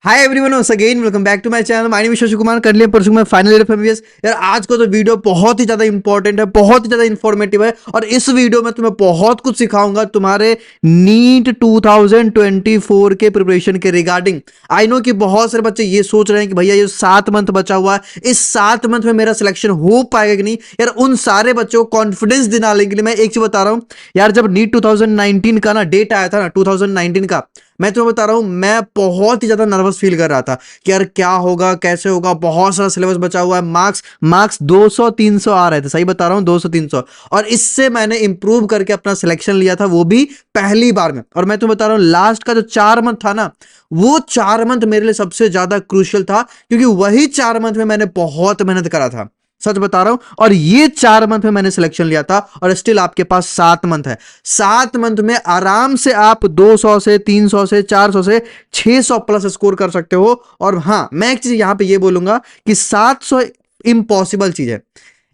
Hi everyone, once again welcome back to my channel. My name is Shashi Kumar. कर लिया परसों में फाइनल ईयर ऑफ एमबीबीएस। यार आज का तो वीडियो बहुत ही ज्यादा इंपॉर्टेंट है, बहुत ही ज्यादा इंफॉर्मेटिव है और इस वीडियो में तुम्हें बहुत कुछ सिखाऊंगा तुम्हारे नीट 2024 के प्रिपरेशन के रिगार्डिंग। आई नो कि बहुत सारे बच्चे ये सोच रहे हैं कि भैया ये 7 मंथ बचा हुआ है, इस 7 मंथ में मेरा सिलेक्शन हो पाएगा कि नहीं। यार उन सारे बच्चों को कॉन्फिडेंस दिलाने के लिए मैं एक चीज बता रहा हूं। यार जब नीट 2019 का ना डेट आया था ना, 2019 का, मैं तुम्हें बता रहा हूं, मैं बहुत ही ज्यादा नर्वस फील कर रहा था कि यार क्या होगा, कैसे होगा। बहुत सारा सिलेबस बचा हुआ है, मार्क्स 200 300 आ रहे थे, सही बता रहा हूं, 200 300। और इससे मैंने इंप्रूव करके अपना सिलेक्शन लिया था, वो भी पहली बार में। और मैं तुम्हें बता रहा हूं, लास्ट का जो 4 मंथ था ना, वो 4 मंथ मेरे लिए सबसे ज्यादा क्रूशियल था, क्योंकि वही 4 मंथ में मैंने बहुत मेहनत करा था, सच बता रहा हूं। और ये 4 मंथ में मैंने सिलेक्शन लिया था और स्टिल आपके पास 7 मंथ है। 7 मंथ में आराम से आप 200 से 300 से 400 से 600 प्लस स्कोर कर सकते हो। और हाँ, मैं एक चीज यहां पे ये बोलूंगा कि 700 इम्पॉसिबल चीज है।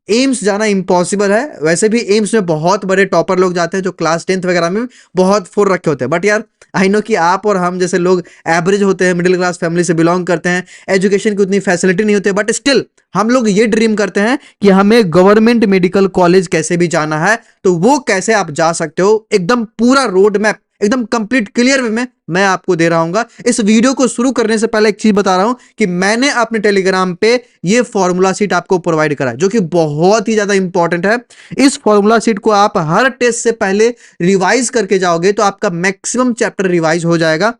एम्स जाना इम्पॉसिबल है। वैसे भी एम्स में बहुत बड़े टॉपर लोग जाते हैं जो क्लास 10th वगैरह में बहुत फोर रखे होते हैं। बट यार आई नो कि आप और हम जैसे लोग एवरेज होते हैं, मिडिल क्लास फैमिली से बिलोंग करते हैं, एजुकेशन की उतनी फैसिलिटी नहीं होती, बट स्टिल हम लोग ये ड्रीम करते हैं कि हमें गवर्नमेंट मेडिकल कॉलेज कैसे भी जाना है, तो वो कैसे आप जा सकते हो। एकदम पूरा रोड मैप, एकदम कंप्लीट क्लियर वे में मैं आपको दे रहा हूं। इस वीडियो को शुरू करने से पहले एक चीज बता रहा हूं कि मैंने अपने टेलीग्राम पे ये फॉर्मूला शीट आपको प्रोवाइड करा है, जो कि बहुत ही ज्यादा इंपॉर्टेंट है। इस फॉर्मूला शीट को आप हर टेस्ट से पहले रिवाइज करके जाओगे तो आपका मैक्सिमम चैप्टर रिवाइज हो जाएगा।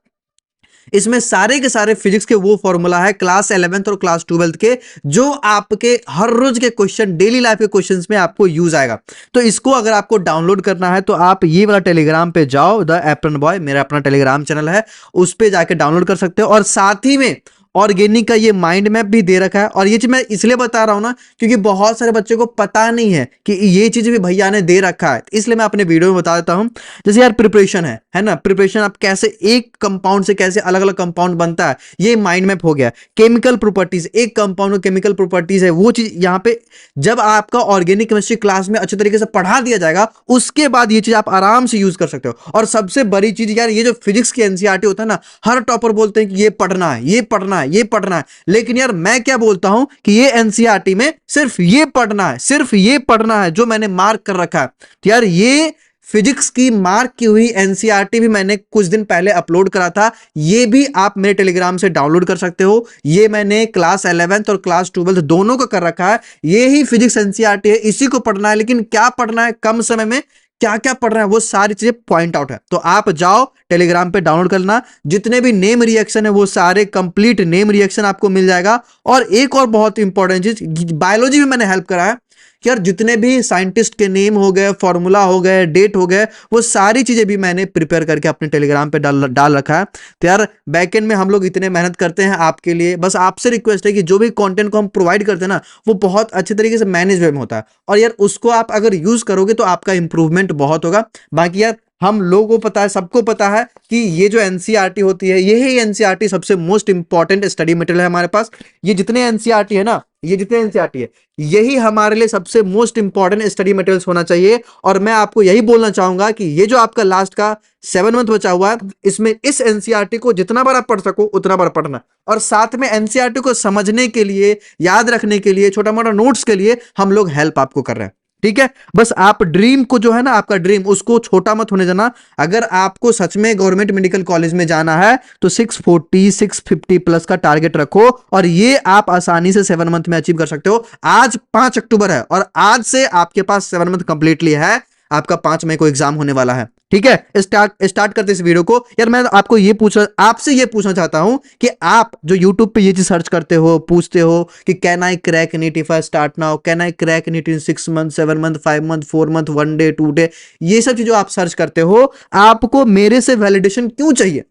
इसमें सारे के सारे फिजिक्स के वो फॉर्मूला है क्लास 11th और क्लास 12th के, जो आपके हर रोज के क्वेश्चन, डेली लाइफ के क्वेश्चंस में आपको यूज आएगा। तो इसको अगर आपको डाउनलोड करना है तो आप ये वाला टेलीग्राम पे जाओ, द एप्रन बॉय, मेरा अपना टेलीग्राम चैनल है, उस पे जाके डाउनलोड कर सकते हो। और साथ ही में ऑर्गेनिक का ये माइंड मैप भी दे रखा है। और ये चीज मैं इसलिए बता रहा हूं ना, क्योंकि बहुत सारे बच्चों को पता नहीं है कि ये चीज भी भैया ने दे रखा है, इसलिए मैं अपने वीडियो में बता देता हूं। जैसे यार प्रिपरेशन है ना, प्रिपरेशन आप कैसे एक कंपाउंड से कैसे अलग अलग कंपाउंड बनता है, ये माइंड मैप हो गया। केमिकल प्रॉपर्टीज, एक कंपाउंड में केमिकल प्रॉपर्टीज है, वो चीज यहाँ पे जब आपका ऑर्गेनिक केमिस्ट्री क्लास में अच्छे तरीके से पढ़ा दिया जाएगा, उसके बाद ये चीज आप आराम से यूज कर सकते हो। और सबसे बड़ी चीज यार, ये जो फिजिक्स की एनसीईआरटी होता है ना, हर टॉपर बोलते हैं कि ये पढ़ना है, ये पढ़ना है, ये पढ़ना है। लेकिन यार मैं क्या बोलता हूं कि ये एनसीईआरटी में सिर्फ ये पढ़ना है, सिर्फ ये पढ़ना है जो मैंने मार्क कर रखा है। तो यार ये फिजिक्स की मार्क की हुई एनसीईआरटी भी मैंने कुछ दिन पहले अपलोड करा था, ये भी आप मेरे टेलीग्राम से डाउनलोड कर सकते हो। ये मैंने क्लास 11th और क्लास 12th दोनों का कर रखा है। ये ही फिजिक्स एनसीईआरटी है, इसी को पढ़ना है। लेकिन क्या पढ़ना है, कम समय में क्या क्या पढ़ रहे हैं, वो सारी चीजें पॉइंट आउट है। तो आप जाओ टेलीग्राम पे डाउनलोड करना, जितने भी नेम रिएक्शन है वो सारे कंप्लीट नेम रिएक्शन आपको मिल जाएगा। और एक और बहुत इंपॉर्टेंट चीज, बायोलॉजी में मैंने हेल्प करा है कि यार जितने भी साइंटिस्ट के नेम हो गए, फॉर्मूला हो गए, डेट हो गए, वो सारी चीजें भी मैंने प्रिपेयर करके अपने टेलीग्राम पे डाल रखा है। तो यार बैकएंड में हम लोग इतने मेहनत करते हैं आपके लिए, बस आपसे रिक्वेस्ट है कि जो भी कंटेंट को हम प्रोवाइड करते हैं ना, वो बहुत अच्छे तरीके से मैनेज वे में होता है। और यार उसको आप अगर यूज करोगे तो आपका इंप्रूवमेंट बहुत होगा। बाकी यार हम लोगों को पता है, सबको पता है कि ये जो एनसीईआरटी होती है, यही एनसीईआरटी सबसे मोस्ट इंपॉर्टेंट स्टडी मटेरियल है हमारे पास। ये जितने एनसीईआरटी है ना, ये जितने एनसीईआरटी है, यही हमारे लिए सबसे मोस्ट इंपॉर्टेंट स्टडी मटेरियल्स होना चाहिए। और मैं आपको यही बोलना चाहूंगा कि ये जो आपका लास्ट का 7 मंथ बचा हुआ है, इसमें इस एनसीईआरटी को जितना बार आप पढ़ सको उतना बार पढ़ना। और साथ में एनसीईआरटी को समझने के लिए, याद रखने के लिए, छोटा मोटा नोट्स के लिए हम लोग हेल्प आपको कर रहे हैं, ठीक है। बस आप ड्रीम को जो है ना, आपका ड्रीम, उसको छोटा मत होने देना। अगर आपको सच में गवर्नमेंट मेडिकल कॉलेज में जाना है तो 640 650 प्लस का टारगेट रखो, और ये आप आसानी से 7 मंथ में अचीव कर सकते हो। आज 5 अक्टूबर है और आज से आपके पास 7 मंथ कंप्लीटली है। आपका 5 मई को एग्जाम होने वाला है, ठीक है। स्टार्ट करते इस वीडियो को। यार मैं आपको आपसे ये पूछना चाहता हूं कि आप जो YouTube पे ये चीज सर्च करते हो, पूछते हो कि can I crack NEET if I start now, can I crack NEET in 6 month, 7 month, 5 month, 4 month, 1 day, 2 day, ये सब चीजों आप सर्च करते हो, आपको मेरे से वैलिडेशन क्यों चाहिए?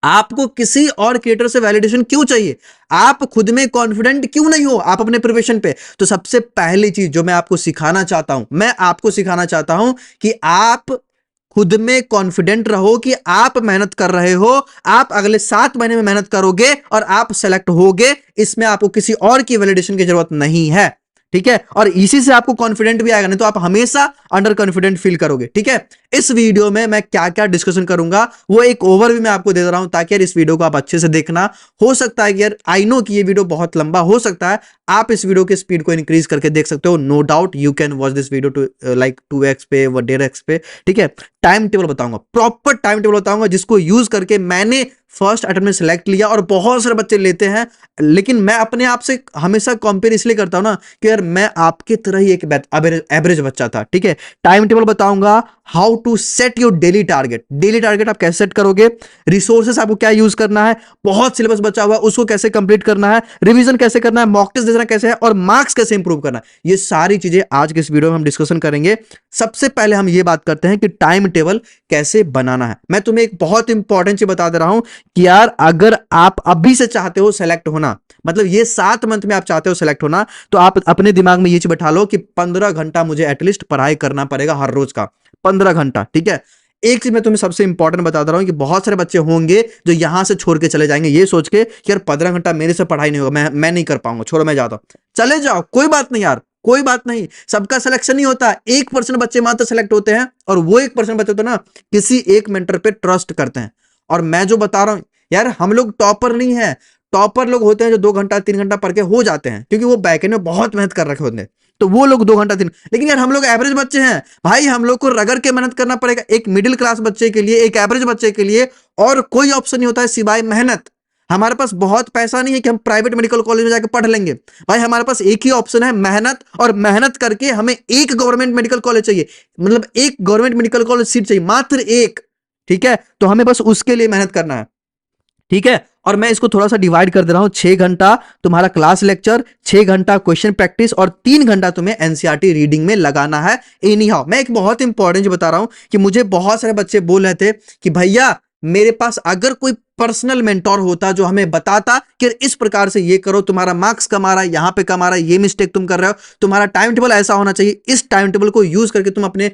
आपको किसी और क्रिएटर से वैलिडेशन क्यों चाहिए? आप खुद में कॉन्फिडेंट क्यों नहीं हो आप अपने प्रिपरेशन पे? तो सबसे पहली चीज जो मैं आपको सिखाना चाहता हूं, मैं आपको सिखाना चाहता हूं कि आप खुद में कॉन्फिडेंट रहो कि आप मेहनत कर रहे हो, आप अगले 7 महीने में मेहनत करोगे और आप सेलेक्ट होगे। इसमें आपको किसी और की वैलिडेशन की जरूरत नहीं है। ठीक है, और इसी से आपको कॉन्फिडेंट भी आएगा, नहीं तो आप हमेशा अंडर कॉन्फिडेंट फील करोगे। ठीक है, इस वीडियो में मैं क्या क्या डिस्कशन करूंगा वो एक ओवरव्यू मैं आपको दे रहा हूं, ताकि यार इस वीडियो को आप अच्छे से देखना। हो सकता है कि यार आई नो कि ये वीडियो बहुत लंबा हो सकता है, आप इस वीडियो के स्पीड को इंक्रीज करके देख सकते हो। No doubt you can watch this video to like 2x पे व 1.5x पे। ठीक है, टाइम टेबल बताऊंगा, प्रॉपर टाइम टेबल बताऊंगा, जिसको यूज करके मैंने फर्स्ट अटेम्प्ट में सिलेक्ट लिया और बहुत सारे बच्चे लेते हैं। लेकिन मैं अपने आप से हमेशा कंपेयर इसलिए करता हूं ना कि यार मैं आपके तरह ही एक एवरेज बच्चा था। ठीक है, टाइम टेबल बताऊंगा, how to set your daily target, daily target आप कैसे सेट करोगे, रिसोर्सेस आपको क्या यूज करना है, बहुत सिलेबस बचा हुआ है उसको कैसे कंप्लीट करना है, रिवीजन कैसे करना है, मॉक टेस्ट देना कैसे है, और मार्क्स कैसे इंप्रूव करना है। ये सारी चीजें आज के इस वीडियो में हम डिस्कशन करेंगे। सबसे पहले हम ये बात करते हैं कि टाइम टेबल कैसे बनाना है। मैं तुम्हें एक बहुत इंपॉर्टेंट चीज बता दे रहा हूं कि यार अगर आप अभी से चाहते हो सेलेक्ट होना, मतलब ये 7 मंथ में आप चाहते हो सेलेक्ट होना, तो आप अपने दिमाग में ये चीज बैठा लो कि 15 घंटा मुझे एटलीस्ट पढ़ाई करना पड़ेगा हर रोज का, 15 घंटा। ठीक है, एक चीज मैं तुम्हें सबसे इंपॉर्टेंट बता दे रहा हूं कि बहुत सारे बच्चे होंगे जो यहां से छोड़ के चले जाएंगे ये सोच के कि यार 15 घंटा मेरे से पढ़ाई नहीं होगा, मैं नहीं कर पाऊंगा, छोड़ो मैं जाता हूं। चले जाओ, कोई बात नहीं यार, कोई बात नहीं, सबका सिलेक्शन नहीं होता, 1% बच्चे मात्र सेलेक्ट होते हैं, और वो 1% बच्चे तो ना किसी एक मेंटर पे ट्रस्ट करते हैं। और मैं जो बता रहा हूं यार, हम लोग टॉपर नहीं है, टॉपर लोग होते हैं जो 2 घंटा 3 घंटा पढ़ के हो जाते हैं, क्योंकि वो बैकएंड में बहुत मेहनत कर रखे होते हैं, तो वो लोग 2 घंटा 3। लेकिन यार हम लोग एवरेज बच्चे हैं भाई, हम लोग को रगड़ के मेहनत करना पड़ेगा। एक मिडिल क्लास बच्चे के लिए, एक एवरेज बच्चे के लिए और कोई ऑप्शन नहीं होता है सिवाय मेहनत। हमारे पास बहुत पैसा नहीं है कि हम प्राइवेट मेडिकल कॉलेज में जाकर पढ़ लेंगे भाई, हमारे पास एक ही ऑप्शन है, मेहनत, और मेहनत करके हमें एक गवर्नमेंट मेडिकल कॉलेज चाहिए, मतलब एक गवर्नमेंट मेडिकल कॉलेज सीट चाहिए, मात्र एक। ठीक है, तो हमें बस उसके लिए मेहनत करना है। ठीक है, और मैं इसको थोड़ा सा डिवाइड कर दे रहा हूं, 6 घंटा तुम्हारा क्लास लेक्चर, 6 घंटा क्वेश्चन प्रैक्टिस, और 3 घंटा तुम्हें एनसीईआरटी रीडिंग में लगाना है। एनी हाउ, मैं एक बहुत इंपॉर्टेंट चीज बता रहा हूं कि मुझे बहुत सारे बच्चे बोल रहे थे कि भैया मेरे पास अगर कोई पर्सनल मेंटोर होता जो हमें बताता कि इस प्रकार से ये करो, तुम्हारा मार्क्स कम आ रहा है, यहां पे कम आ रहा है, ये मिस्टेक तुम कर रहे हो, तुम्हारा टाइम टेबल ऐसा होना चाहिए, इस टाइम टेबल को यूज करके तुम अपने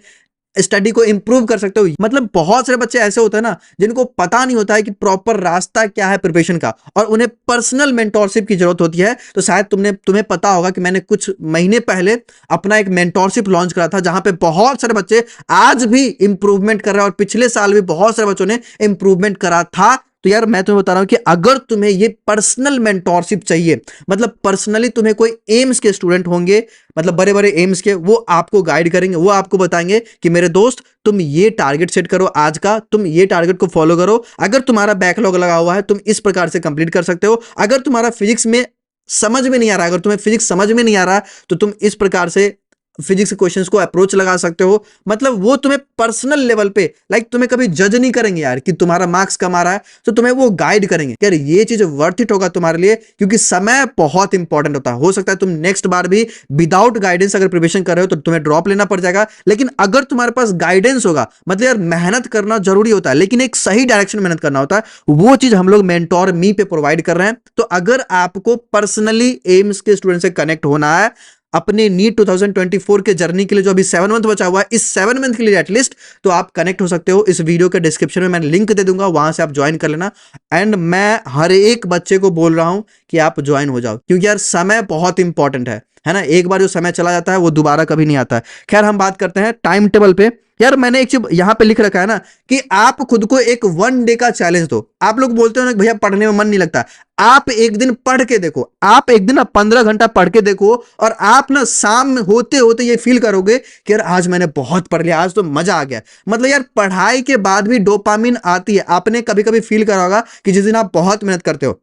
स्टडी को इंप्रूव कर सकते हो। मतलब बहुत सारे बच्चे ऐसे होते हैं ना जिनको पता नहीं होता है कि प्रॉपर रास्ता क्या है प्रिपरेशन का, और उन्हें पर्सनल मेंटोरशिप की जरूरत होती है। तो शायद तुम्हें पता होगा कि मैंने कुछ महीने पहले अपना एक मेंटोरशिप लॉन्च करा था, जहां पे बहुत सारे बच्चे आज भी इंप्रूवमेंट कर रहे हैं, और पिछले साल भी बहुत सारे बच्चों ने इंप्रूवमेंट करा था। तो यार मैं तुम्हें बता रहा हूं कि अगर तुम्हें ये पर्सनल मेंटोरशिप चाहिए, मतलब पर्सनली तुम्हें कोई एम्स के स्टूडेंट होंगे, मतलब बड़े बड़े एम्स के, वो आपको गाइड करेंगे, वो आपको बताएंगे कि मेरे दोस्त तुम ये टारगेट सेट करो आज का, तुम ये टारगेट को फॉलो करो, अगर तुम्हारा बैकलॉग लगा हुआ है तुम इस प्रकार से कंप्लीट कर सकते हो, अगर तुम्हारा फिजिक्स में समझ में नहीं आ रहा, अगर तुम्हें फिजिक्स समझ में नहीं आ रहा तो तुम इस प्रकार से फिजिक्स के क्वेश्चंस को अप्रोच लगा सकते हो। मतलब वो तुम्हें पर्सनल लेवल पे, लाइक तुम्हें कभी जज नहीं करेंगे यार कि तुम्हारा मार्क्स कम आ रहा है, तो तुम्हें वो गाइड करेंगे यार ये चीज वर्थ इट होगा तुम्हारे लिए, क्योंकि समय बहुत इंपॉर्टेंट होता है। हो सकता है तुम नेक्स्ट बार भी विदाउट गाइडेंस अगर प्रिपरेशन कर रहे हो तो तुम्हें ड्रॉप लेना पड़ जाएगा, लेकिन अगर तुम्हारे पास गाइडेंस होगा, मतलब यार मेहनत करना जरूरी होता है, लेकिन एक सही डायरेक्शन में मेहनत करना होता है, वो चीज हम लोग मेंटोर मी पे प्रोवाइड कर रहे हैं। तो अगर आपको पर्सनली एम्स के स्टूडेंट से कनेक्ट होना है अपने नीट 2024 के जर्नी के लिए, जो अभी 7 मंथ बचा हुआ है, इस 7 मंथ के लिए एटलीस्ट, तो आप कनेक्ट हो सकते हो। इस वीडियो के डिस्क्रिप्शन में मैं लिंक दे दूंगा, वहां से आप ज्वाइन कर लेना। एंड मैं हर एक बच्चे को बोल रहा हूं कि आप ज्वाइन हो जाओ, क्योंकि यार समय बहुत इंपॉर्टेंट है ना, एक बार जो समय चला जाता है वो दोबारा कभी नहीं आता है। खैर हम बात करते हैं टाइम टेबल पे। यार मैंने एक चीज यहां पे लिख रखा है ना कि आप खुद को एक 1 डे का चैलेंज दो। आप लोग बोलते हो ना भैया पढ़ने में मन नहीं लगता, आप एक दिन पढ़ के देखो, आप एक दिन ना 15 घंटा पढ़ के देखो, और आप ना शाम होते होते ये फील करोगे कि यार आज मैंने बहुत पढ़ लिया, आज तो मजा आ गया। मतलब यार पढ़ाई के बाद भी डोपामिन आती है, आपने कभी कभी फील करा होगा कि जिस दिन आप बहुत मेहनत करते हो,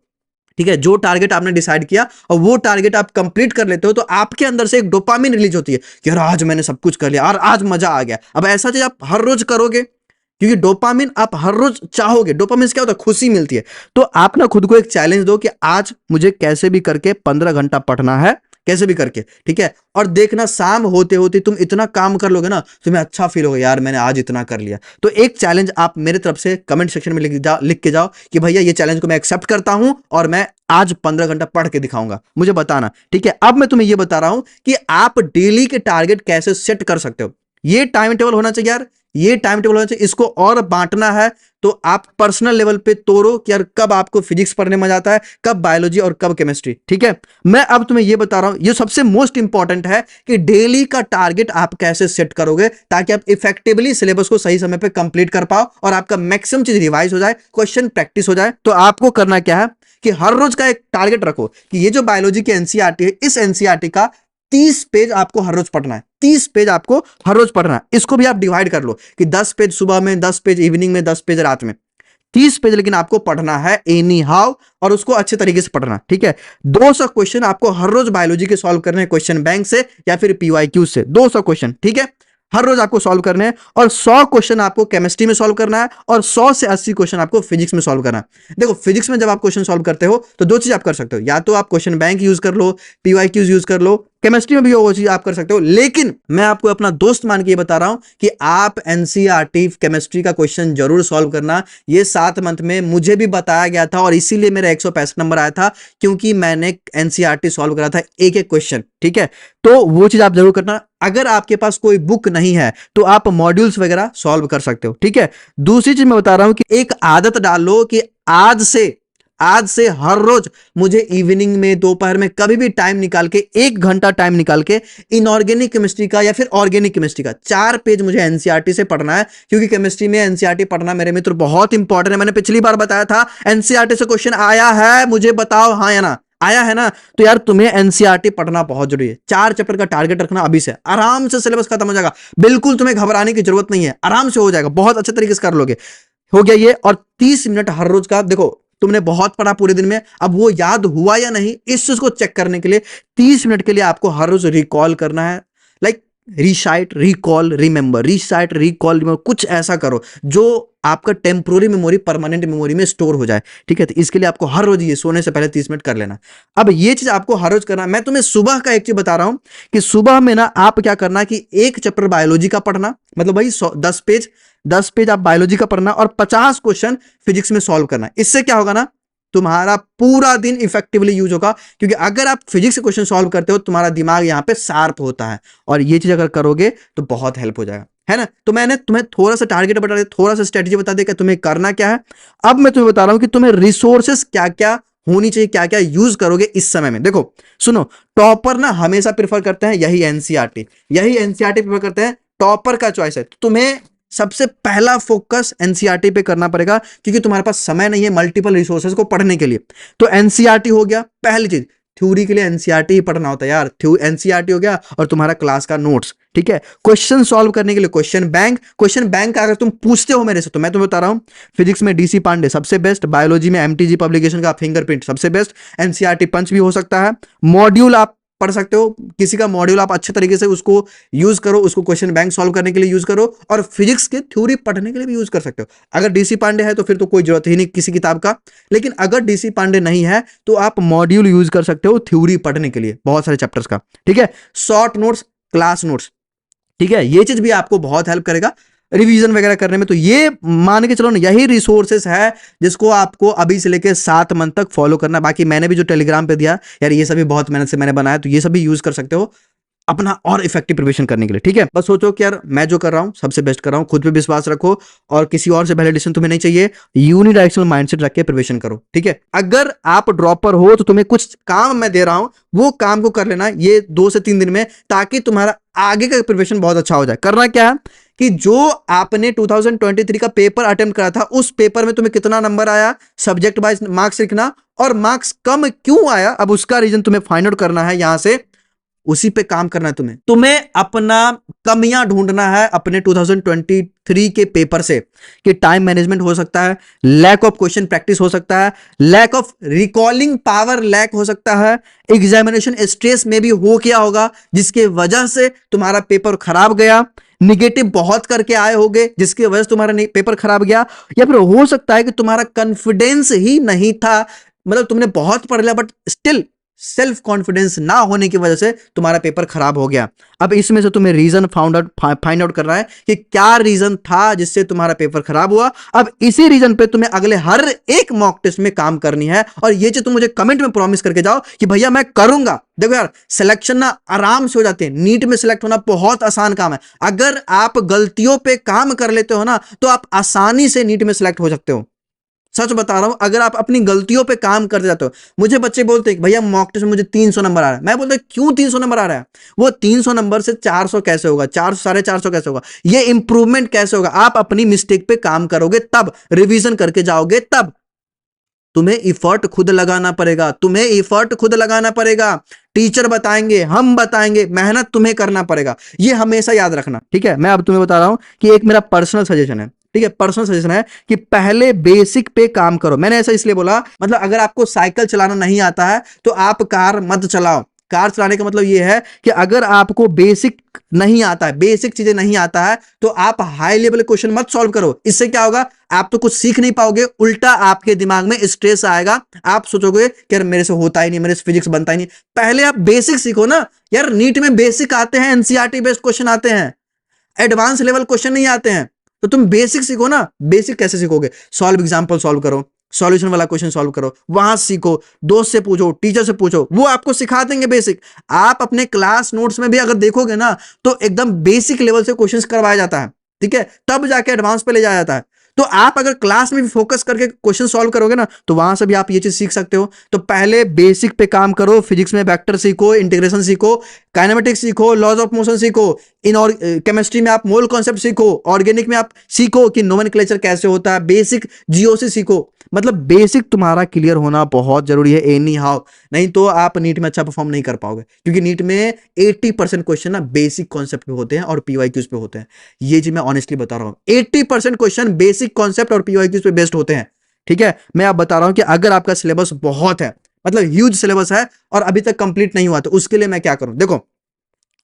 ठीक है, जो टारगेट आपने डिसाइड किया और वो टारगेट आप कंप्लीट कर लेते हो, तो आपके अंदर से एक डोपामिन रिलीज होती है कि यार आज मैंने सब कुछ कर लिया और आज मजा आ गया। अब ऐसा चीज आप हर रोज करोगे, क्योंकि डोपामिन आप हर रोज चाहोगे। डोपामिन से क्या होता है, खुशी मिलती है। तो आप ना खुद को एक चैलेंज दो कि आज मुझे कैसे भी करके 15 घंटा पढ़ना है, कैसे भी करके, ठीक है। और देखना शाम होते होते तुम इतना काम कर लोगे ना, तुम्हें अच्छा फील होगा यार मैंने आज इतना कर लिया। तो एक चैलेंज आप मेरे तरफ से कमेंट सेक्शन में लिख के जाओ कि भैया ये चैलेंज को मैं एक्सेप्ट करता हूं और मैं आज 15 घंटा पढ़ के दिखाऊंगा, मुझे बताना, ठीक है। अब मैं तुम्हें ये बता रहा हूं कि आप डेली के टारगेट कैसे सेट कर सकते हो। ये टाइम टेबल होना चाहिए यार, ये टाइम टेबल होना चाहिए। इसको और बांटना है तो आप पर्सनल लेवल पे तोड़ो कि यार कब आपको फिजिक्स पढ़ने में आता है, कब बायोलॉजी और कब केमिस्ट्री। ठीक है, मैं अब तुम्हें ये बता रहा हूं, ये सबसे मोस्ट इंपॉर्टेंट है कि डेली का टारगेट आप कैसे सेट करोगे ताकि आप इफेक्टिवली सिलेबस को सही समय पे कंप्लीट कर पाओ और आपका मैक्सिमम चीज रिवाइज हो जाए, क्वेश्चन प्रैक्टिस हो जाए। तो आपको करना क्या है कि हर रोज का एक टारगेट रखो कि ये जो बायोलॉजी की एनसीईआरटी है, इस एनसीईआरटी का 30 पेज आपको हर रोज पढ़ना है। 30 पेज आपको हर रोज पढ़ना है। इसको भी आप डिवाइड कर लो कि 10 पेज सुबह में, 10 पेज इवनिंग में, 10 पेज रात में। 30 पेज लेकिन आपको पढ़ना है एनी हाउ, और उसको अच्छे तरीके से पढ़ना। ठीक है, 200 क्वेश्चन आपको हर रोज बायोलॉजी के सॉल्व करने हैं, क्वेश्चन बैंक से या फिर पीवाईक्यू से। 200 क्वेश्चन, ठीक है, हर रोज आपको सॉल्व करने हैं। और 100 क्वेश्चन आपको केमिस्ट्री में सॉल्व करना है और 100 से 80 क्वेश्चन आपको फिजिक्स में सॉल्व करना है। देखो, फिजिक्स में जब आप क्वेश्चन सॉल्व करते हो तो दो चीज आप कर सकते हो, या तो आप क्वेश्चन बैंक यूज कर लो, पीवाईक्यूज यूज कर लो, केमिस्ट्री में भी वो चीज आप कर सकते हो। लेकिन मैं आपको अपना दोस्त मान के ये बता रहा हूं कि आप एनसीईआरटी केमिस्ट्री का क्वेश्चन जरूर सॉल्व करना। ये 7 मंथ में मुझे भी बताया गया था और इसीलिए मेरा 165 नंबर आया था, क्योंकि मैंने एनसीईआरटी सॉल्व करा था एक एक क्वेश्चन। ठीक है, तो वो चीज आप जरूर करना। अगर आपके पास कोई बुक नहीं है तो आप मॉड्यूल्स वगैरह सॉल्व कर सकते हो। ठीक है, दूसरी चीज मैं बता रहा हूं कि एक आदत डालो कि आज से हर रोज मुझे इवनिंग में, दोपहर में, कभी भी टाइम निकाल के, 1 घंटा टाइम निकाल के इनऑर्गेनिक केमिस्ट्री का या फिर ऑर्गेनिक केमिस्ट्री का 4 पेज मुझे एनसीईआरटी से पढ़ना है। क्योंकि केमिस्ट्री में एनसीईआरटी पढ़ना मेरे मित्र बहुत इंपॉर्टेंट है। मैंने पिछली बार बताया था एनसीईआरटी से क्वेश्चन आया है, मुझे बताओ हाँ या ना, आया है ना? तो यार तुम्हें एनसीईआरटी पढ़ना बहुत जरूरी है। 4 चैप्टर का टारगेट रखना अभी से, आराम से सिलेबस खत्म हो जाएगा। बिल्कुल तुम्हें घबराने की जरूरत नहीं है, आराम से हो जाएगा, बहुत अच्छे तरीके से कर लोगे। हो गया ये। और 30 मिनट हर रोज का, देखो तुमने बहुत पढ़ा पूरे दिन में, अब वो याद हुआ या नहीं इस चीज को चेक करने के लिए 30 मिनट के लिए आपको हर रोज रिकॉल करना है। Like recite, recall, remember, recite, recall, remember, कुछ ऐसा करो जो आपका टेम्पोररी मेमोरी परमानेंट मेमोरी में स्टोर हो जाए। ठीक है, तो इसके लिए आपको हर रोज ये सोने से पहले 30 मिनट कर लेना। अब ये चीज आपको हर रोज करना। मैं तुम्हें सुबह का एक चीज बता रहा हूं कि सुबह में ना आप क्या करना कि एक चैप्टर बायोलॉजी का पढ़ना, मतलब भाई 10 पेज आप बायोलॉजी का पढ़ना और 50 क्वेश्चन फिजिक्स में सॉल्व करना। इससे क्या होगा ना, तुम्हारा पूरा दिन इफेक्टिवली यूज होगा। क्योंकि अगर आप फिजिक्स के क्वेश्चन सॉल्व करते हो तुम्हारा दिमाग यहां पे शार्प होता है, और ये चीज अगर करोगे तो बहुत हेल्प हो जाएगा, है ना? तो मैंने तुम्हें थोड़ा सा टारगेट बता दिया, थोड़ा सा स्ट्रेटेजी बता दिया कि तुम्हें करना क्या है। अब मैं तुम्हें बता रहा हूं कि तुम्हें रिसोर्सेस क्या क्या होनी चाहिए, क्या क्या यूज करोगे इस समय में। देखो सुनो, टॉपर ना हमेशा प्रेफर करते हैं यही एनसीईआरटी प्रेफर करते हैं, टॉपर का चॉइस है। तुम्हें सबसे पहला फोकस एनसीईआरटी पे करना पड़ेगा, क्योंकि तुम्हारे पास समय नहीं है मल्टीपल रिसोर्सेज को पढ़ने के लिए। तो एनसीईआरटी हो गया पहली चीज। थ्योरी के लिए एनसीईआरटी ही पढ़ना होता है यार, एनसीईआरटी हो गया और तुम्हारा क्लास का नोट्स। ठीक है, क्वेश्चन सॉल्व करने के लिए क्वेश्चन बैंक अगर तुम पूछते हो मेरे से तो मैं तुम्हें बता रहा हूं, फिजिक्स में डीसी पांडे सबसे बेस्ट, बायोलॉजी में एमटीजी पब्लिकेशन का फिंगरप्रिंट सबसे बेस्ट, एनसीईआरटी पंच भी हो सकता है। मॉड्यूल आप पढ़ सकते हो, किसी का मॉड्यूल आप अच्छे तरीके से उसको यूज करो, उसको क्वेश्चन बैंक सॉल्व करने के लिए यूज करो, और फिजिक्स के थ्योरी पढ़ने के लिए भी यूज कर सकते हो। अगर डीसी पांडे है तो फिर तो कोई जरूरत ही नहीं किसी किताब का। लेकिन अगर डीसी पांडे नहीं है तो आप मॉड्यूल यूज कर सकते हो थ्योरी पढ़ने के लिए बहुत सारे चैप्टर्स का। ठीक है, शॉर्ट नोट्स, क्लास नोट्स, ठीक है, ये चीज भी आपको बहुत हेल्प करेगा रिवीजन वगैरह करने में। तो ये मान के चलो ना, यही रिसोर्सेस है जिसको आपको अभी से लेके 7 मंथ तक फॉलो करना। बाकी मैंने भी जो टेलीग्राम पे दिया यार, ये सभी बहुत मेहनत से मैंने बनाया, तो ये सभी यूज कर सकते हो अपना और इफेक्टिव प्रिपरेशन करने के लिए। ठीक है, बस सोचो कि यार मैं जो कर रहा हूं सबसे बेस्ट कर रहा हूं, खुद पे विश्वास रखो और किसी और से वैलिडेशन तुम्हें नहीं चाहिए। यूनिडायरेक्शनल माइंडसेट रख के प्रिपरेशन करो। ठीक है, अगर आप ड्रॉपर हो तो तुम्हें कुछ काम मैं दे रहा हूं, वो काम को कर लेना ये 2 से 3 दिन में, ताकि तुम्हारा आगे का प्रिपरेशन बहुत अच्छा हो जाए। करना क्या है कि जो आपने 2023 का पेपर अटेम्प्ट करा था, उस पेपर में तुम्हें कितना नंबर आया, सब्जेक्ट वाइज मार्क्स लिखना, और मार्क्स कम क्यों आया अब उसका रीजन तुम्हें फाइंड आउट करना है। यहां से उसी पे काम करना है तुम्हें अपना कमियां ढूंढना है अपने 2023 के पेपर से, कि टाइम मैनेजमेंट हो सकता है, लैक ऑफ क्वेश्चन प्रैक्टिस हो सकता है, lack of recalling power lack हो सकता है, एग्जामिनेशन स्ट्रेस में भी हो क्या होगा जिसके वजह से तुम्हारा पेपर खराब गया, निगेटिव बहुत करके आए होगे जिसकी वजह से तुम्हारा पेपर खराब गया, या फिर हो सकता है कि तुम्हारा कॉन्फिडेंस ही नहीं था, मतलब तुमने बहुत पढ़ लिया बट स्टिल सेल्फ कॉन्फिडेंस ना होने की वजह से तुम्हारा पेपर खराब हो गया। अब इसमें से तुम्हें रीजन फाइंड आउट करना है कि क्या रीजन था जिससे तुम्हारा पेपर खराब हुआ। अब इसी रीजन पे तुम्हें अगले हर एक मॉक टेस्ट में काम करनी है, और ये चीज तुम मुझे कमेंट में प्रॉमिस करके जाओ कि भैया मैं करूंगा। देखो यार, सिलेक्शन ना आराम से हो जाते हैं, नीट में सिलेक्ट होना बहुत आसान काम है। अगर आप गलतियों पे काम कर लेते हो ना, तो आप आसानी से नीट में सिलेक्ट हो सकते हो। सच बता रहा हूं, अगर आप अपनी गलतियों पे काम करते जाते हो। मुझे बच्चे बोलते हैं कि भैया मॉक टेस्ट में मुझे 300 नंबर आ रहा है। मैं बोलता हूं क्यों 300 नंबर आ रहा है? वो 300 नंबर से 400 कैसे होगा, 400 450 कैसे होगा, ये इंप्रूवमेंट कैसे होगा? आप अपनी मिस्टेक पे काम करोगे तब, रिवीजन करके जाओगे तब। तुम्हें इफर्ट खुद लगाना पड़ेगा, तुम्हें इफर्ट खुद लगाना पड़ेगा। टीचर बताएंगे, हम बताएंगे, मेहनत तुम्हें करना पड़ेगा। ये हमेशा याद रखना, ठीक है? मैं अब तुम्हें बता रहा हूं कि एक मेरा पर्सनल सजेशन है, ठीक है? पर्सनल सजेशन है कि पहले बेसिक पे काम करो। मैंने ऐसा इसलिए बोला, मतलब अगर आपको साइकिल चलाना नहीं आता है तो आप कार मत चलाओ। कार चलाने का मतलब यह है कि अगर आपको बेसिक नहीं आता है, बेसिक चीजें नहीं आता है, तो आप हाई लेवल क्वेश्चन मत सॉल्व करो। इससे क्या होगा, आप तो कुछ सीख नहीं पाओगे, उल्टा आपके दिमाग में स्ट्रेस आएगा। आप सोचोगे कि यार मेरे से होता ही नहीं, मेरे से फिजिक्स बनता ही नहीं। पहले आप बेसिक सीखो ना यार। नीट में बेसिक आते हैं, एनसीईआरटी बेस्ड क्वेश्चन आते हैं, एडवांस लेवल क्वेश्चन नहीं आते हैं। तो तुम बेसिक सीखो ना। बेसिक कैसे सीखोगे? सॉल्व एग्जांपल सॉल्व करो, सॉल्यूशन वाला क्वेश्चन सॉल्व करो, वहां सीखो, दोस्त से पूछो, टीचर से पूछो, वो आपको सिखा देंगे बेसिक। आप अपने क्लास नोट्स में भी अगर देखोगे ना, तो एकदम बेसिक लेवल से क्वेश्चंस करवाया जाता है, ठीक है? तब जाके एडवांस पे ले जाया जाता है। तो आप अगर क्लास में भी फोकस करके क्वेश्चन सॉल्व करोगे ना, तो वहां से भी आप ये चीज सीख सकते हो। तो पहले बेसिक पे काम करो। फिजिक्स में वेक्टर सीखो, इंटीग्रेशन सीखो, काइनेमेटिक्स सीखो, लॉज ऑफ मोशन सीखो, इन और केमिस्ट्री में आप मोल कॉन्सेप्ट सीखो, ऑर्गेनिक में आप सीखो कि नोमेनक्लेचर कैसे होता है, बेसिक जीओसी सीखो। मतलब बेसिक तुम्हारा क्लियर होना बहुत जरूरी है एनी हाउ, नहीं तो आप नीट में अच्छा परफॉर्म नहीं कर पाओगे। क्योंकि नीट में 80% क्वेश्चन ना बेसिक कॉन्सेप्ट पे होते हैं और पीवाईक्यूज पे होते हैं। ये जी मैं ऑनेस्टली बता रहा हूं, 80% क्वेश्चन बेसिक कॉन्सेप्ट और पीवाईक्यूज पे बेस्ड होते हैं, ठीक है? मैं आप बता रहा हूं कि अगर आपका सिलेबस बहुत है, मतलब ह्यूज सिलेबस है और अभी तक कंप्लीट नहीं हुआ, तो उसके लिए मैं क्या करूं? देखो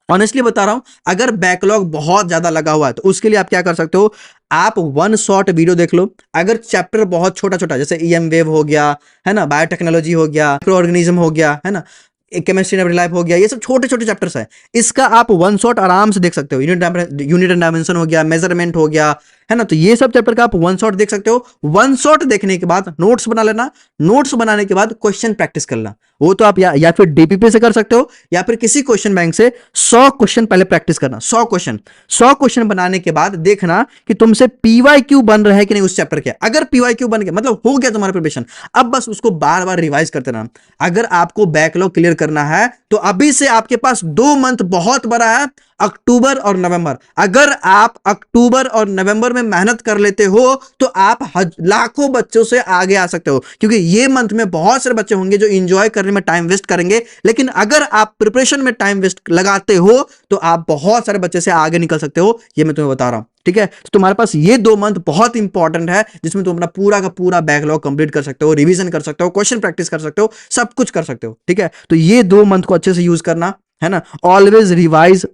ऑनेस्टली बता रहा हूं, अगर बैकलॉग बहुत ज्यादा लगा हुआ है तो उसके लिए आप क्या कर सकते हो, आप वन शॉट वीडियो देख लो। अगर चैप्टर बहुत छोटा छोटा, जैसे ईएम वेव हो गया, है ना, बायोटेक्नोलॉजी हो गया, माइक्रो ऑर्गेनिज्म हो गया, है ना, केमिस्ट्री एवरी लाइफ हो गया, ये सब छोटे छोटे चैप्टर्स है। इसका आप वन शॉट आराम से देख सकते हो। यूनिट एंड डायमेंशन हो गया, मेजरमेंट हो गया, है ना, तो ये सब चैप्टर का आप वन शॉट देख सकते हो। वन शॉट देखने के बाद नोट्स बना लेना, नोट्स बनाने के बाद क्वेश्चन प्रैक्टिस करना। वो तो आप या फिर डीपीपी से कर सकते हो, या फिर किसी क्वेश्चन बैंक से 100 क्वेश्चन पहले प्रैक्टिस करना। 100 क्वेश्चन बनाने के बाद देखना कि तुमसे पीवाईक्यू बन रहा है कि नहीं उस चैप्टर के। अगर पीवाईक्यू बन गया, मतलब हो गया तुम्हारा प्रिपरेशन, अब बस उसको बार बार रिवाइज करते रहना। अगर आपको बैकलॉग क्लियर करना है तो अभी से आपके पास 2 मंथ बहुत बड़ा है, अक्टूबर और नवंबर। अगर आप अक्टूबर और नवंबर में मेहनत कर लेते हो तो आप लाखों बच्चों से आगे आ सकते हो। क्योंकि ये मंथ में बहुत सारे बच्चे होंगे जो एंजॉय करने में टाइम वेस्ट करेंगे, लेकिन अगर आप प्रिपरेशन में टाइम वेस्ट लगाते हो तो आप बहुत सारे बच्चे से आगे निकल सकते हो। ये मैं तुम्हें बता रहा हूं, ठीक है? तो तुम्हारे पास ये 2 मंथ बहुत इंपॉर्टेंट है, जिसमें तुम अपना पूरा का पूरा बैकलॉग कंप्लीट कर सकते हो, रिवीजन कर सकते हो, क्वेश्चन प्रैक्टिस कर सकते हो, सब कुछ कर सकते हो, ठीक है? तो ये 2 मंथ को अच्छे से यूज करना, है ना। ऑलवेज रिवाइज,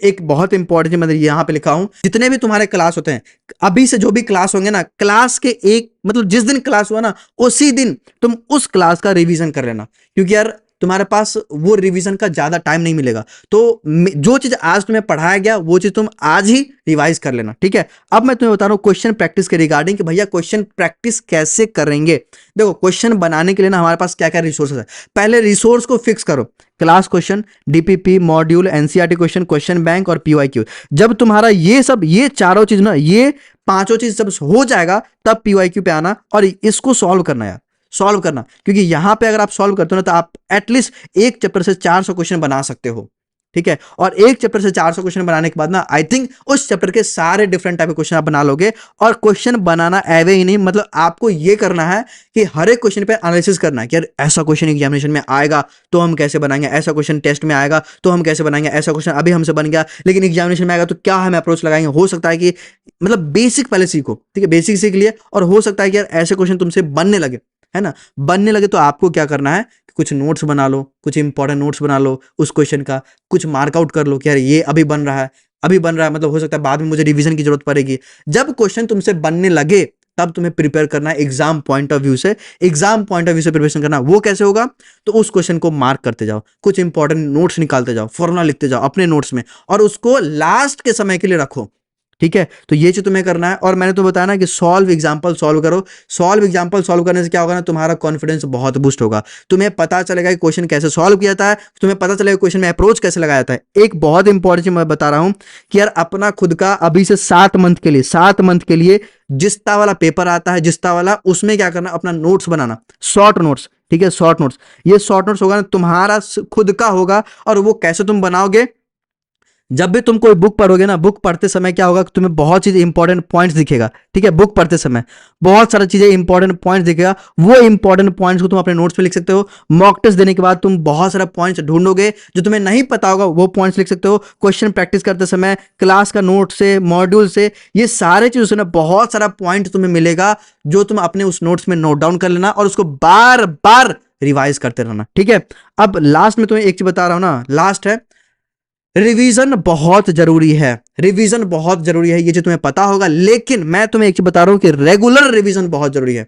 एक बहुत इंपॉर्टेंट चीज मैं यहां पे लिखा हूं, जितने भी तुम्हारे क्लास होते हैं, अभी से जो भी क्लास होंगे ना, क्लास के एक मतलब जिस दिन क्लास हुआ ना, उसी दिन तुम उस क्लास का रिवीजन कर लेना। क्योंकि यार तुम्हारे पास वो रिवीजन का ज्यादा टाइम नहीं मिलेगा। तो जो चीज आज तुम्हें पढ़ाया गया वो चीज तुम आज ही रिवाइज कर लेना, ठीक है? अब मैं तुम्हें बता रहा हूं क्वेश्चन प्रैक्टिस के रिगार्डिंग कि भैया क्वेश्चन प्रैक्टिस कैसे करेंगे। देखो क्वेश्चन बनाने के लिए ना हमारे पास क्या क्या रिसोर्सेज है। पहले रिसोर्स को फिक्स करो, class question, DPP, module, NCERT question, question bank और पीवाईक्यू। जब तुम्हारा ये चारों चीज ना, ये पांचों चीज जब हो जाएगा, तब पीवाईक्यू पे आना और इसको सॉल्व करना यार, सॉल्व करना। क्योंकि यहां पे अगर आप सॉल्व करते हो ना, तो आप एटलीस्ट एक चैप्टर से 400 क्वेश्चन बना सकते हो, ठीक है? और एक चैप्टर से 400 क्वेश्चन बनाने के बाद ना, आई थिंक उस चैप्टर के सारे डिफरेंट टाइप के क्वेश्चन आप बना लोगे। और क्वेश्चन बनाना एवे ही नहीं, मतलब आपको ये करना है कि हर एक क्वेश्चन पे एनालिसिस करना है कि यार ऐसा क्वेश्चन एग्जामिनेशन में आएगा तो हम कैसे बनाएंगे, ऐसा क्वेश्चन टेस्ट में आएगा तो हम कैसे बनाएंगे, ऐसा क्वेश्चन अभी हमसे बन गया लेकिन एग्जामिनेशन में आएगा तो क्या हम अप्रोच लगाएंगे। हो सकता है कि मतलब बेसिक पहले सीखो, ठीक है? बेसिक सीख लिए, और हो सकता है कि यार ऐसे क्वेश्चन तुमसे बनने लगे, है ना, बनने लगे, तो आपको क्या करना है, कुछ नोट्स बना लो, कुछ इंपॉर्टेंट नोट्स बना लो उस क्वेश्चन का, कुछ मार्कआउट कर लो कि यार ये अभी बन रहा है, अभी बन रहा है, मतलब हो सकता है बाद में मुझे रिवीजन की जरूरत पड़ेगी। जब क्वेश्चन तुमसे बनने लगे तब तुम्हें प्रिपेयर करना है एग्जाम पॉइंट ऑफ व्यू से, एग्जाम पॉइंट ऑफ व्यू से प्रिपरेशन करना। वो कैसे होगा, तो उस क्वेश्चन को मार्क करते जाओ, कुछ इंपॉर्टेंट नोट्स निकालते जाओ, फॉर्मूला लिखते जाओ अपने नोट्स में, और उसको लास्ट के समय के लिए रखो। ठीक है, तो ये चीज तुम्हें करना है। और मैंने तो बताया ना कि सॉल्व एग्जांपल सॉल्व करो। सॉल्व एग्जांपल सॉल्व करने से क्या होगा ना, तुम्हारा कॉन्फिडेंस बहुत बूस्ट होगा। तुम्हें पता चलेगा कि क्वेश्चन कैसे सॉल्व किया जाता है, तुम्हें पता चलेगा क्वेश्चन में अप्रोच कैसे लगाया जाता है। एक बहुत इंपॉर्टेंट चीज मैं बता रहा हूं कि यार अपना खुद का अभी से 7 मंथ के लिए, 7 मंथ के लिए जिस्ता वाला पेपर आता है, जिस्ता वाला, उसमें क्या करना, अपना नोट्स बनाना, शॉर्ट नोट्स। ठीक है, शॉर्ट नोट्स, ये शॉर्ट नोट्स होगा ना तुम्हारा खुद का होगा। और वो कैसे तुम बनाओगे, जब भी तुम कोई बुक पढ़ोगे ना, बुक पढ़ते समय क्या होगा, तुम्हें बहुत चीज इंपॉर्टेंट पॉइंट्स दिखेगा। ठीक है, बुक पढ़ते समय बहुत सारी चीजें इंपॉर्टेंट पॉइंट्स दिखेगा, वो इंपॉर्टेंट पॉइंट्स को तुम अपने नोट्स में लिख सकते हो। मॉक टेस्ट देने के बाद तुम बहुत सारा पॉइंट्स ढूंढोगे जो तुम्हें नहीं पता होगा, वो पॉइंट्स लिख सकते हो। क्वेश्चन प्रैक्टिस करते समय क्लास का नोट से, मॉड्यूल से, ये सारे चीजों से ना बहुत सारा पॉइंट तुम्हें मिलेगा जो तुम अपने उस नोट्स में नोट डाउन कर लेना और उसको बार बार रिवाइज करते रहना। ठीक है, अब लास्ट में तुम्हें एक चीज बता रहा हूं ना, लास्ट है रिवीजन बहुत जरूरी है। रिवीजन बहुत जरूरी है, ये जो तुम्हें पता होगा, लेकिन मैं तुम्हें एक चीज बता रहा हूं कि रेगुलर रिवीजन बहुत जरूरी है।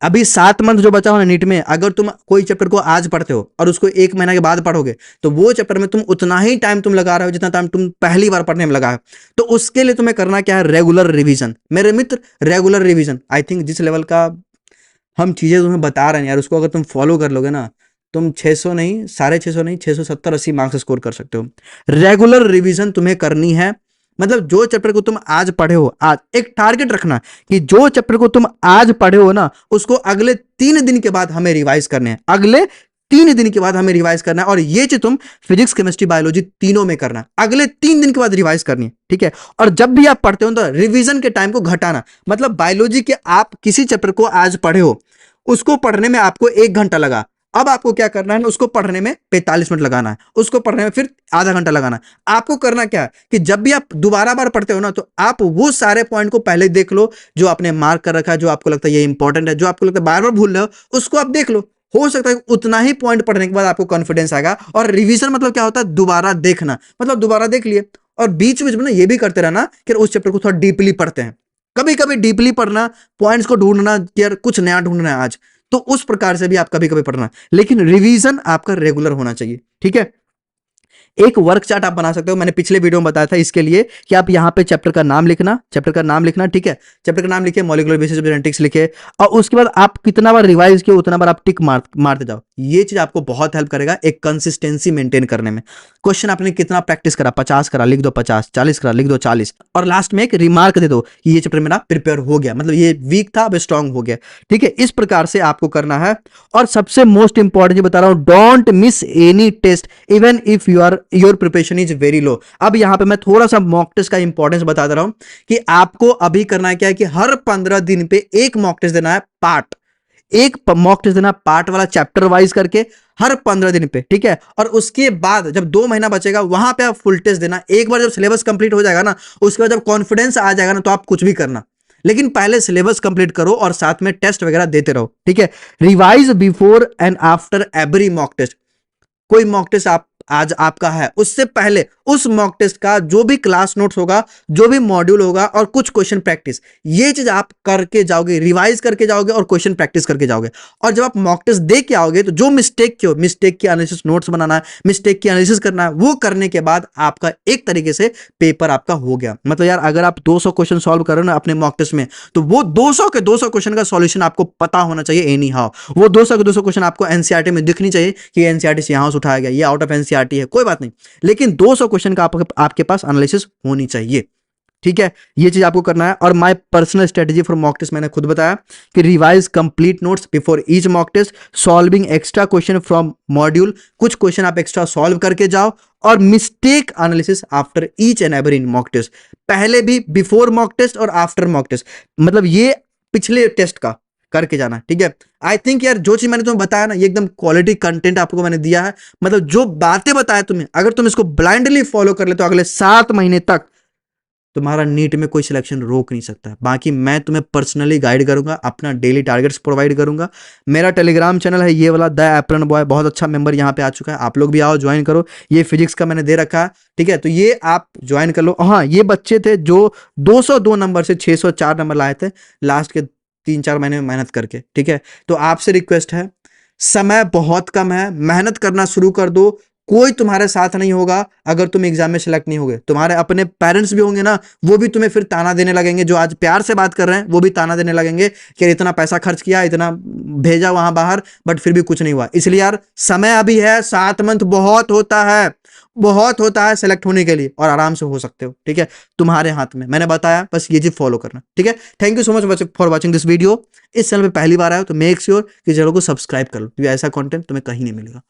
अभी 7 मंथ जो बचा हो ना नीट में, अगर तुम कोई चैप्टर को आज पढ़ते हो और उसको 1 महीना के बाद पढ़ोगे, तो वो चैप्टर में तुम उतना ही टाइम तुम लगा रहे हो जितना टाइम तुम पहली बार पढ़ने में लगा है। तो उसके लिए तुम्हें करना क्या है, रेगुलर रिवीजन। मेरे मित्र, रेगुलर रिवीजन, आई थिंक जिस लेवल का हम चीजें तुम्हें बता रहे हैं यार, उसको अगर तुम फॉलो कर लोगे ना, तुम 600 नहीं, 650 नहीं, 670-80 मार्क्स स्कोर कर सकते हो। रेगुलर रिवीजन तुम्हें करनी है। मतलब जो चैप्टर को तुम आज पढ़े हो, आज एक टारगेट रखना कि जो चैप्टर को तुम आज पढ़े हो ना, उसको अगले 3 दिन के बाद हमें रिवाइज करने हैं। अगले 3 दिन के बाद हमें रिवाइज करना है। और ये चीज तुम फिजिक्स, केमिस्ट्री, बायोलॉजी तीनों में करना है, अगले 3 दिन के बाद रिवाइज करनी है। ठीक है, और जब भी आप पढ़ते हो तो रिवीजन के टाइम को घटाना। मतलब बायोलॉजी के आप किसी चैप्टर को आज पढ़े हो, उसको पढ़ने में आपको 1 घंटा लगा, अब आपको क्या करना है, उसको पढ़ने में 45 मिनट लगाना है, उसको पढ़ने में फिर आधा घंटा लगाना है। आपको करना क्या है कि जब भी आप दोबारा बार पढ़ते हो ना, तो आप वो सारे पॉइंट को पहले देख लो जो आपने मार्क कर रखा है, जो आपको लगता है ये इंपॉर्टेंट है, जो आपको लगता है बार बार भूल रहे हो, उसको आप देख लो। हो सकता है उतना ही पॉइंट पढ़ने के बाद आपको कॉन्फिडेंस आएगा। और रिवीजन मतलब क्या होता है, दोबारा देखना, मतलब दोबारा देख लिए और बीच बीच में ना ये भी करते रहना कि उस चैप्टर को थोड़ा डीपली पढ़ते हैं। कभी कभी डीपली पढ़ना, पॉइंट्स को ढूंढना कि यार कुछ नया ढूंढना है आज, तो उस प्रकार से भी आप कभी कभी पढ़ना, लेकिन रिवीजन आपका रेगुलर होना चाहिए। ठीक है, एक वर्क चार्ट आप बना सकते हो, मैंने पिछले वीडियो में बताया था इसके लिए कि आप यहां पे चैप्टर का नाम लिखना, चैप्टर का नाम लिखना। ठीक है, चैप्टर का नाम लिखे, मॉलिक्यूलर बेसिस ऑफ जेनेटिक्स लिखे, और उसके बाद आप कितना बार रिवाइज किए उतना बार आप टिक मारते जाओ। ये चीज आपको बहुत हेल्प करेगा एक कंसिस्टेंसी मेंटेन करने में। क्वेश्चन आपने कितना प्रैक्टिस करा, 50 करा, लिख दो 50, 40 करा, लिख दो 40, और लास्ट में एक रिमार्क दे दो कि ये चैप्टर मेरा प्रिपेयर हो गया, मतलब ये वीक था अब स्ट्रांग हो गया। ठीक है, इस प्रकार से आपको करना है। और सबसे मोस्ट इंपॉर्टेंट बता रहा हूं, don't miss any test even if your preparation is very low. अब यहां पे मैं थोड़ा सा मॉक टेस्ट का इंपॉर्टेंस बता दे रहा हूं कि आपको अभी करना क्या है कि हर 15 दिन पे एक मॉक टेस्ट देना है, पार्ट, एक मॉक टेस्ट देना पार्ट वाला, चैप्टर वाइज करके, हर 15 दिन पे। ठीक है, और उसके बाद जब 2 महीना बचेगा वहां पे आप फुल टेस्ट देना। एक बार जब सिलेबस कंप्लीट हो जाएगा ना, उसके बाद जब कॉन्फिडेंस आ जाएगा ना, तो आप कुछ भी करना, लेकिन पहले सिलेबस कंप्लीट करो और साथ में टेस्ट वगैरह देते रहो। ठीक है, revise before and after every mock test. कोई मॉक टेस्ट आप आज आपका है, उससे पहले उस मॉक टेस्ट का जो भी क्लास नोट्स होगा, जो भी मॉड्यूल होगा, और कुछ क्वेश्चन प्रैक्टिस, ये चीज आप करके जाओगे, रिवाइज करके जाओगे और क्वेश्चन प्रैक्टिस करके जाओगे। और जब आप मॉक टेस्ट दे के आओगे, तो जो मिस्टेक की हो, मिस्टेक की एनालिसिस नोट्स बनाना है, मिस्टेक की एनालिसिस करना है, वो करने के बाद आपका एक तरीके से पेपर आपका हो गया। मतलब यार अगर आप 200 क्वेश्चन सॉल्व करो ना अपने मॉक टेस्ट में, तो वो 200 के 200 क्वेश्चन का सॉल्यूशन आपको पता होना चाहिए एनी हाउ। वो 200 के 200 क्वेश्चन आपको एनसीईआरटी में दिखनी चाहिए कि एनसीईआरटी से यहां से उठाया गया, ये आउट ऑफ एनसीईआरटी है, कोई बात नहीं, लेकिन 200 क्वेश्चन का आपके पास एनालिसिस होनी चाहिए। ठीक है, ये चीज आपको करना है। और my personal strategy for mock test मैंने खुद बताया कि revise complete notes before each mock test, solving extra question from module, कुछ क्वेश्चन आप एक्स्ट्रा सॉल्व करके जाओ, और mistake analysis after each and every mock test, पहले भी बिफोर मॉक टेस्ट और आफ्टर मॉक टेस्ट, मतलब ये पिछले टेस्ट का करके जाना। ठीक है, आई थिंक यार जो चीज मैंने तुम्हें बताया ना, ये एकदम क्वालिटी कंटेंट आपको मैंने दिया है। मतलब जो बातें बताया तुम्हें, अगर तुम इसको ब्लाइंडली फॉलो कर ले तो अगले 7 महीने तक तुम्हारा नीट में कोई सिलेक्शन रोक नहीं सकता। बाकी मैं तुम्हें पर्सनली गाइड करूंगा, अपना डेली टारगेट्स प्रोवाइड करूंगा। मेरा टेलीग्राम चैनल है ये वाला, द एप्रन बॉय, बहुत अच्छा मेंबर यहाँ पे आ चुका है, आप लोग भी आओ ज्वाइन करो। ये फिजिक्स का मैंने दे रखा है, ठीक है, तो ये आप ज्वाइन कर लो। हाँ, ये बच्चे थे जो 202 नंबर से 604 नंबर लाए थे लास्ट के 3-4 महीने में मेहनत करके, ठीक है। तो आपसे रिक्वेस्ट है, समय बहुत कम है, मेहनत करना शुरू कर दो। कोई तुम्हारे साथ नहीं होगा अगर तुम एग्जाम में सिलेक्ट नहीं होगे। तुम्हारे अपने पेरेंट्स भी होंगे ना, वो भी तुम्हें फिर ताना देने लगेंगे। जो आज प्यार से बात कर रहे हैं वो भी ताना देने लगेंगे कि इतना पैसा खर्च किया, इतना भेजा वहां बाहर, बट फिर भी कुछ नहीं हुआ। इसलिए यार समय अभी है, 7 मंथ बहुत होता है, बहुत होता है सेलेक्ट होने के लिए, और आराम से हो सकते हो, ठीक है। तुम्हारे हाथ में, मैंने बताया, बस ये चीज फॉलो करना, ठीक है। Thank you so much for watching this video. इस चैनल पे पहली बार आए हो तो मेक श्योर कि चैनल को सब्सक्राइब कर लो, क्योंकि ऐसा कंटेंट तुम्हें कहीं नहीं मिलेगा।